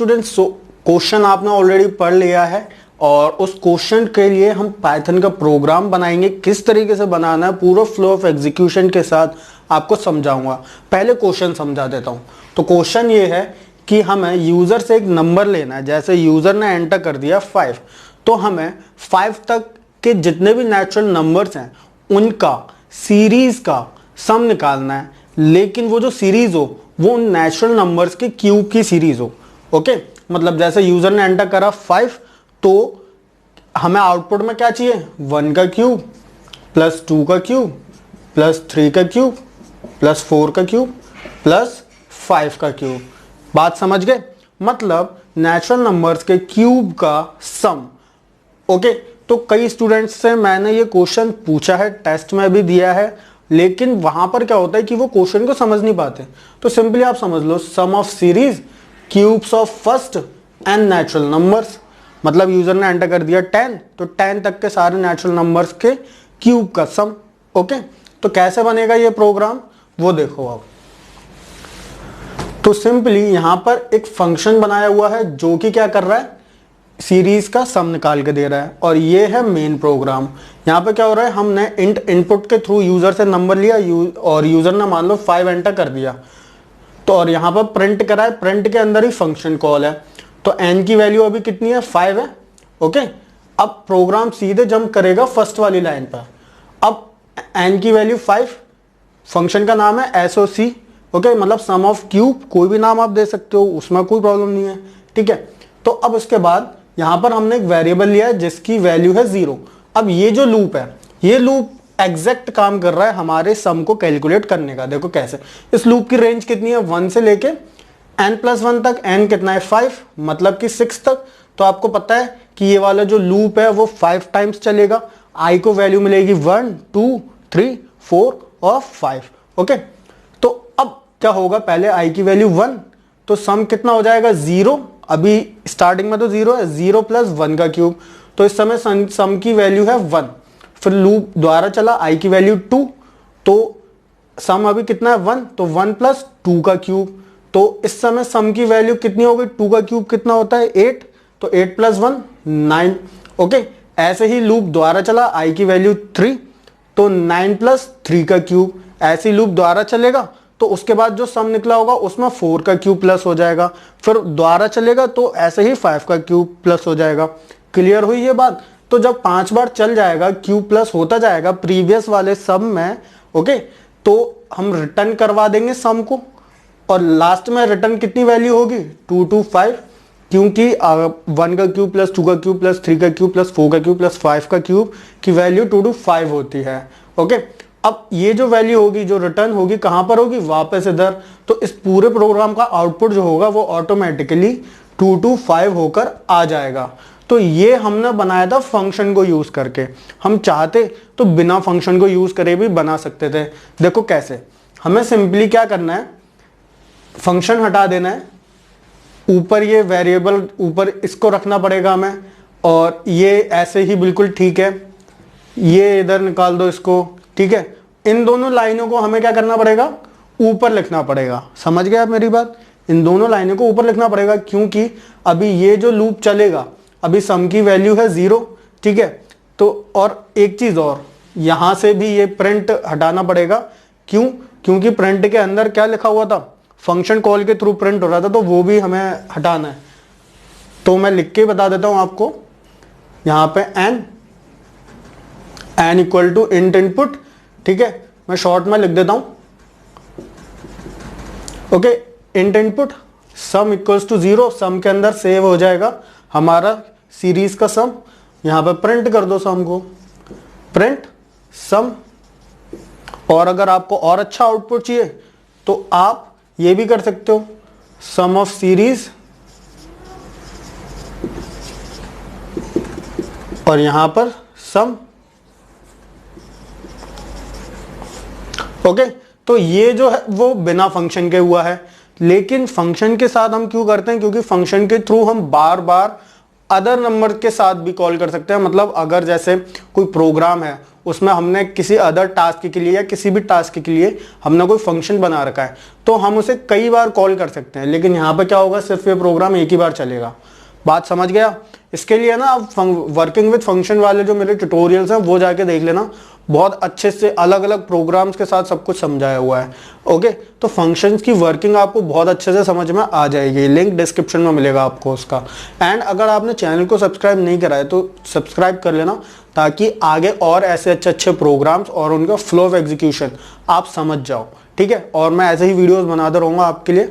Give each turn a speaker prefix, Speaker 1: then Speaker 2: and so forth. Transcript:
Speaker 1: Students, question आपने already पढ़ लिया है और उस क्वेश्चन के लिए हम पाइथन का प्रोग्राम बनाएंगे। किस तरीके से बनाना है पूरा फ्लो ऑफ एग्जीक्यूशन के साथ आपको समझाऊंगा। पहले क्वेश्चन समझा देता हूं। तो क्वेश्चन ये है कि हमें यूजर से एक नंबर लेना है। जैसे यूजर ने एंटर कर दिया 5, तो हमें 5 तक के जितने भी नेचुरल नंबर्स हैं उनका सीरीज का सम निकालना है, लेकिन वो जो सीरीज हो वो उन नेचुरल नंबर्स के क्यूब की सीरीज हो। ओके, मतलब जैसे यूजर ने एंटर करा 5, तो हमें आउटपुट में क्या चाहिए, 1 का क्यूब प्लस 2 का क्यूब प्लस 3 का क्यूब प्लस 4 का क्यूब प्लस 5 का क्यूब। बात समझ गए? मतलब नेचुरल नंबर्स के क्यूब का सम। ओके, तो कई स्टूडेंट्स से मैंने ये क्वेश्चन पूछा है, टेस्ट में भी दिया है, लेकिन वहां पर क्या होता है कि वो क्वेश्चन को समझ नहीं पाते। तो सिंपली आप समझ लो, sum of series cubes of first and natural numbers. मतलब यूजर ने एंटर कर दिया 10, तो 10 तक के सारे नेचुरल नंबर्स के क्यूब का सम। ओके, तो कैसे बनेगा ये प्रोग्राम वो देखो आप। तो सिंपली यहां पर एक फंक्शन बनाया हुआ है जो कि क्या कर रहा है, सीरीज का सम निकाल के दे रहा है, और ये है मेन प्रोग्राम। यहाँ पे क्या हो रहा है, हमने इंट इनपुट के थ्रू यूजर से नंबर लिया और यूजर ने मान लो 5 एंटर कर दिया, तो और यहाँ पर प्रिंट करा है, प्रिंट के अंदर ही फंक्शन कॉल है। तो n की वैल्यू अभी कितनी है, 5 है। ओके, अब प्रोग्राम सीधे जंप करेगा फर्स्ट वाली लाइन पर। अब n की वैल्यू 5, फंक्शन का नाम है SOC। ओके, मतलब सम ऑफ क्यूब, कोई भी नाम आप दे सकते हो, उसमें कोई प्रॉब्लम नहीं है। ठीक है, तो अब उसके बाद यहां पर हमने एक वेरिएबल लिया है जिसकी वैल्यू है 0। अब ये जो लूप है, ये लूप एग्जैक्ट काम कर रहा है हमारे सम को कैलकुलेट करने का। देखो कैसे, इस लूप की रेंज कितनी है, 1 से लेके n+1 तक। n कितना है, 5, मतलब कि 6 तक। तो आपको पता है कि ये वाला जो लूप है वो 5 टाइम्स चलेगा। i को वैल्यू मिलेगी 1, 2, 3, 4 और 5। ओके, तो अब क्या होगा, पहले i की वैल्यू 1, तो सम कितना हो जाएगा, 0। अभी स्टार्टिंग में तो 0 है, 0 प्लस 1 का क्यूब, तो इस समय सम की वैल्यू है 1। फिर लूप द्वारा चला, i की वैल्यू 2, तो सम अभी कितना है, 1, तो 1 प्लस 2 का क्यूब। तो इस समय सम की वैल्यू कितनी हो गई, 2 का क्यूब कितना होता है, 8, तो 8 प्लस 1 9। ओके, ऐसे ही लूप द्वारा चला, i की वैल्यू 3, तो 9 प्लस 3 का क्यूब। ऐसे ही लूप द्वारा चलेगा तो उसके बाद जो सम निकला होगा उसमें 4 का क्यूब प्लस हो जाएगा। फिर द्वारा चलेगा तो ऐसे ही 5 का क्यूब प्लस हो जाएगा। क्लियर हुई ये बात? तो जब 5 बार चल जाएगा, क्यूब प्लस होता जाएगा प्रीवियस वाले सम में। ओके, तो हम रिटर्न करवा देंगे सम को, और लास्ट में रिटर्न कितनी वैल्यू होगी, 2 to 5, क्योंकि 1 का क्यूब प्लस 2 का क्यूब प्लस 3 का क्यूब प्लस 4 का क्यूब प्लस 5 का क्यूब की वैल्यू 2 to 5 होती है। ओके, अब ये जो वैल्यू होगी, जो रिटर्न होगी, कहां पर होगी, वापस इधर। तो इस पूरे प्रोग्राम का आउटपुट जो होगा वो ऑटोमेटिकली 2 to 5 होकर आ जाएगा। तो ये हमने बनाया था फंक्शन को यूज करके। हम चाहते तो बिना फंक्शन को यूज करे भी बना सकते थे। देखो कैसे, हमें सिंपली क्या करना है, फंक्शन हटा देना है, ऊपर ये वेरिएबल ऊपर इसको रखना पड़ेगा हमें, और ये ऐसे ही बिल्कुल ठीक है, ये इधर निकाल दो इसको। ठीक है, इन दोनों लाइनों को हमें क्या करना पड़ेगा, ऊपर लिखना पड़ेगा। समझ गए आप मेरी बात? इन दोनों लाइनों को ऊपर लिखना पड़ेगा, क्योंकि अभी ये जो लूप चलेगा, अभी सम की वैल्यू है 0। ठीक है, तो और एक चीज और, यहां से भी ये प्रिंट हटाना पड़ेगा। क्यों? क्योंकि प्रिंट के अंदर क्या लिखा हुआ था, फंक्शन कॉल के थ्रू प्रिंट हो रहा था, तो वो भी हमें हटाना है। तो मैं लिख के बता देता हूं आपको, यहां पे n equal to int input. ठीक है, मैं शॉर्ट में लिख देता हूं। Okay, int input sum equals to 0, sum के अंदर सेव हो जाएगा हमारा सीरीज का सम। यहां पे प्रिंट कर दो सम को, प्रिंट सम। और अगर आपको और अच्छा आउटपुट चाहिए तो आप ये भी कर सकते हो, सम ऑफ सीरीज, और यहां पर सम। ओके, तो ये जो है वो बिना फंक्शन के हुआ है, लेकिन फंक्शन के साथ हम क्यों करते हैं, क्योंकि फंक्शन के थ्रू हम बार बार अदर नंबर के साथ भी कॉल कर सकते हैं। मतलब अगर जैसे कोई प्रोग्राम है उसमें हमने किसी अदर टास्क के लिए या किसी भी टास्क के लिए हमने कोई फंक्शन बना रखा है तो हम उसे कई बार कॉल कर सकते हैं, लेकिन यहाँ पे क्या होगा, सिर्फ ये प्रोग्राम एक ही बार चलेगा। बात समझ गया? इसके लिए ना आप वर्किंग विद फंक्शन वाले जो मेरे ट्यूटोरियल्स हैं वो जाके देख लेना, बहुत अच्छे से अलग अलग प्रोग्राम्स के साथ सब कुछ समझाया हुआ है। ओके, तो फंक्शंस की वर्किंग आपको बहुत अच्छे से समझ में आ जाएगी, लिंक डिस्क्रिप्शन में मिलेगा आपको उसका। एंड अगर आपने चैनल को सब्सक्राइब नहीं करा है तो सब्सक्राइब कर लेना, ताकि आगे और ऐसे अच्छे अच्छे प्रोग्राम्स और उनका फ्लो ऑफ एग्जीक्यूशन आप समझ जाओ। ठीक है, और मैं ऐसे ही वीडियोस बनाता रहूँगा आपके लिए।